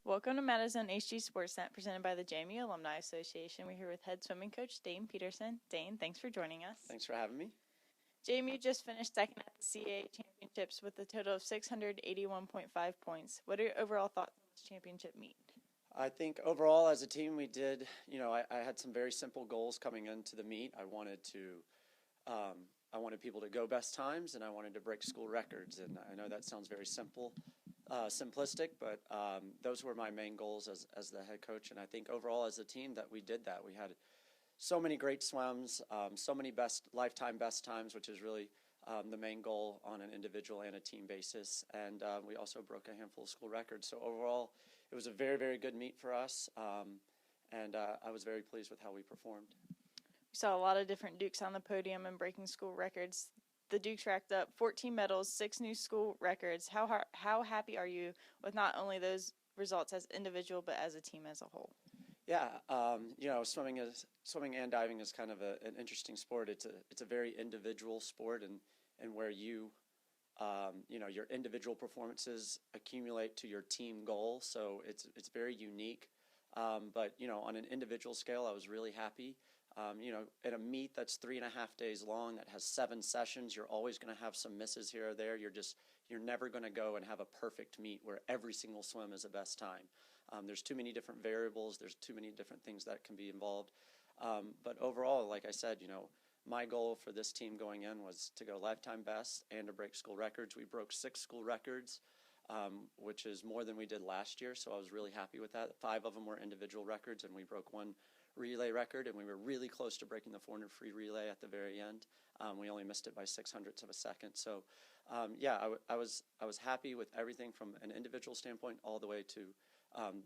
Welcome to Madison HG Sportsnet, presented by the JMU Alumni Association. We're here with head swimming coach Dane Pedersen. Dane, thanks for joining us. Thanks for having me. JMU just finished second at the CAA Championships with a total of 681.5 points. What are your overall thoughts on this championship meet? I think overall as a team we did, I had some very simple goals coming into the meet. I wanted people to go best times, and I wanted to break school records. And I know that sounds very simplistic, but those were my main goals as the head coach. And I think overall as a team that we did that. We had so many great swims, so many lifetime best times, which is really the main goal on an individual and a team basis. And we also broke a handful of school records. So overall, it was a very, very good meet for us, and I was very pleased with how we performed. We saw a lot of different Dukes on the podium and breaking school records. The Dukes racked up 14 medals, 6 new school records. How happy are you with not only those results as individual, but as a team as a whole? Yeah, swimming and diving is kind of an interesting sport. It's a very individual sport, and where your individual performances accumulate to your team goal. So it's very unique. But on an individual scale, I was really happy. At a meet that's 3.5 days long, that has 7 sessions, you're always going to have some misses here or there. You're never going to go and have a perfect meet where every single swim is the best time. There's too many different variables. There's too many different things that can be involved. But overall, like I said, my goal for this team going in was to go lifetime best and to break school records. We broke 6 school records, which is more than we did last year, so I was really happy with that. 5 of them were individual records, and we broke 1 relay record, and we were really close to breaking the 400 free relay at the very end. We only missed it by 600ths of a second. So, I was happy with everything from an individual standpoint all the way to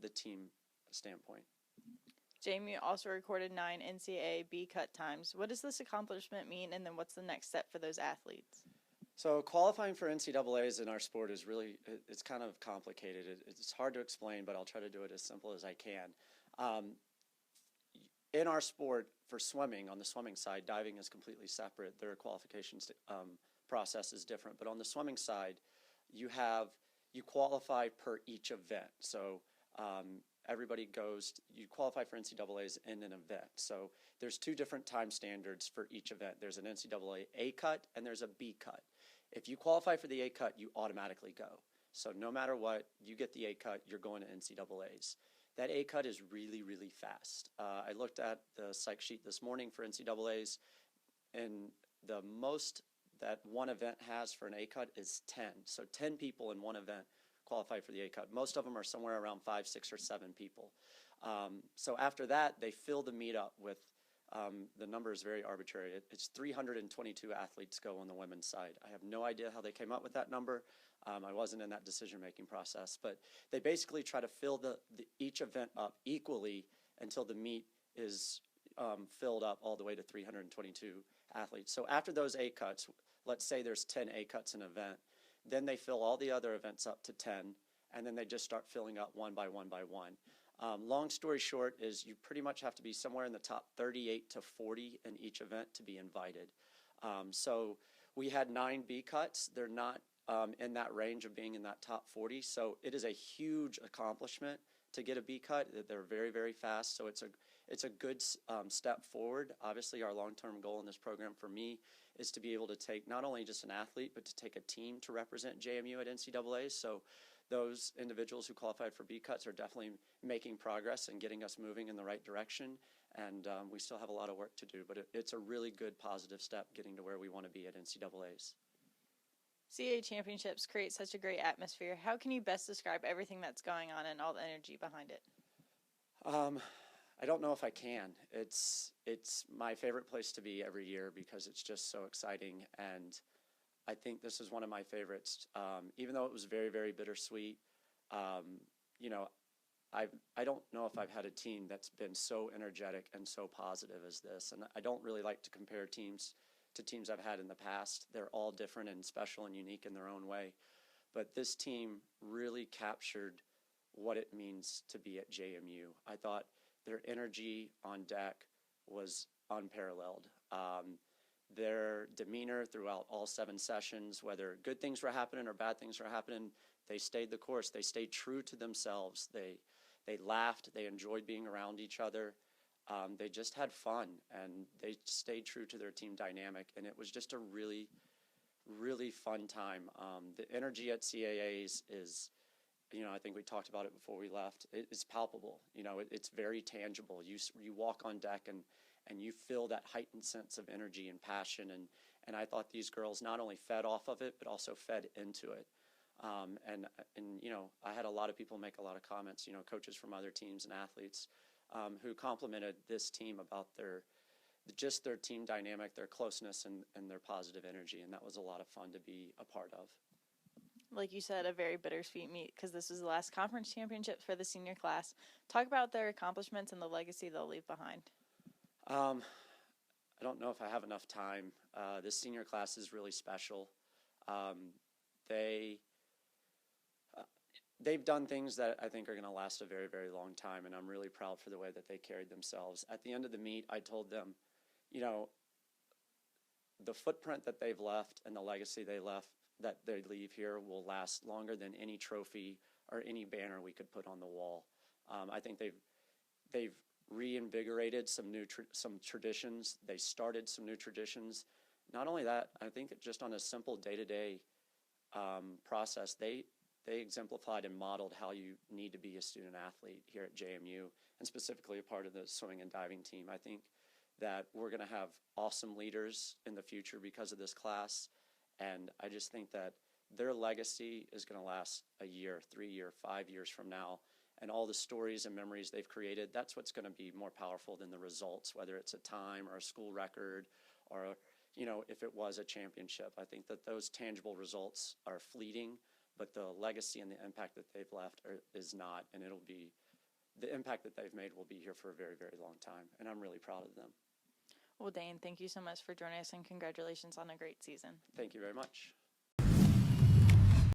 the team standpoint. JMU also recorded 9 NCAA Be Cut times. What does this accomplishment mean, and then what's the next step for those athletes? So qualifying for NCAAs in our sport is it's kind of complicated. It's hard to explain, but I'll try to do it as simple as I can. In our sport, for swimming, on the swimming side, diving is completely separate. Their qualifications process is different. But on the swimming side, you qualify per each event. So you qualify for NCAAs in an event. So there's 2 different time standards for each event. There's an NCAA A cut and there's a B cut. If you qualify for the A cut, you automatically go. So no matter what, you get the A cut, you're going to NCAAs. That A cut is really, really fast. I looked at the psych sheet this morning for NCAAs, and the most that one event has for an A cut is 10. So 10 people in one event qualify for the A cut. Most of them are somewhere around 5, 6, or 7 people. So after that, they fill the meet up with, the number is very arbitrary. It's 322 athletes go on the women's side. I have no idea how they came up with that number. I wasn't in that decision-making process, but they basically try to fill each event up equally until the meet is filled up all the way to 322 athletes. So after those A cuts, let's say there's 10 A cuts an event, then they fill all the other events up to 10, and then they just start filling up one by one by one. Long story short is you pretty much have to be somewhere in the top 38 to 40 in each event to be invited. So we had 9 B cuts. They're not in that range of being in that top 40. So it is a huge accomplishment to get a B cut. They're very, very fast. So it's a good step forward. Obviously, our long-term goal in this program for me is to be able to take not only just an athlete, but to take a team to represent JMU at NCAA. So those individuals who qualified for B cuts are definitely making progress and getting us moving in the right direction. And we still have a lot of work to do, but it's a really good positive step getting to where we want to be at NCAAs. CAA Championships create such a great atmosphere. How can you best describe everything that's going on and all the energy behind it? I don't know if I can. It's my favorite place to be every year because it's just so exciting, and I think this is one of my favorites. Even though it was very, very bittersweet, I don't know if I've had a team that's been so energetic and so positive as this, and I don't really like to compare teams to teams I've had in the past. They're all different and special and unique in their own way. But this team really captured what it means to be at JMU. I thought their energy on deck was unparalleled. Their demeanor throughout all 7 sessions, whether good things were happening or bad things were happening, they stayed the course. They stayed true to themselves. They laughed. They enjoyed being around each other. They just had fun, and they stayed true to their team dynamic, and it was just a really, really fun time. The energy at CAAs is, I think we talked about it before we left. It's palpable. It's very tangible. You walk on deck and you feel that heightened sense of energy and passion, and I thought these girls not only fed off of it but also fed into it. And I had a lot of people make a lot of comments, coaches from other teams and athletes, who complimented this team about their team dynamic, their closeness, and their positive energy, and that was a lot of fun to be a part of. Like you said, a very bittersweet meet because this was the last conference championship for the senior class. Talk about their accomplishments and the legacy they'll leave behind. I don't know if I have enough time. This senior class is really special. They've done things that I think are going to last a very, very long time, and I'm really proud for the way that they carried themselves. At the end of the meet, I told them, the footprint that they've left and the legacy that they leave here will last longer than any trophy or any banner we could put on the wall. I think they've reinvigorated some traditions. They started some new traditions. Not only that, I think just on a simple day-to-day process, they exemplified and modeled how you need to be a student athlete here at JMU, and specifically a part of the swimming and diving team. I think that we're going to have awesome leaders in the future because of this class, and I just think that their legacy is going to last a year, 3 year, 5 years from now, and all the stories and memories they've created, that's what's going to be more powerful than the results, whether it's a time or a school record or, if it was a championship. I think that those tangible results are fleeting, but the legacy and the impact that they've left is not, and the impact that they've made will be here for a very, very long time, and I'm really proud of them. Well, Dane, thank you so much for joining us, and congratulations on a great season. Thank you very much.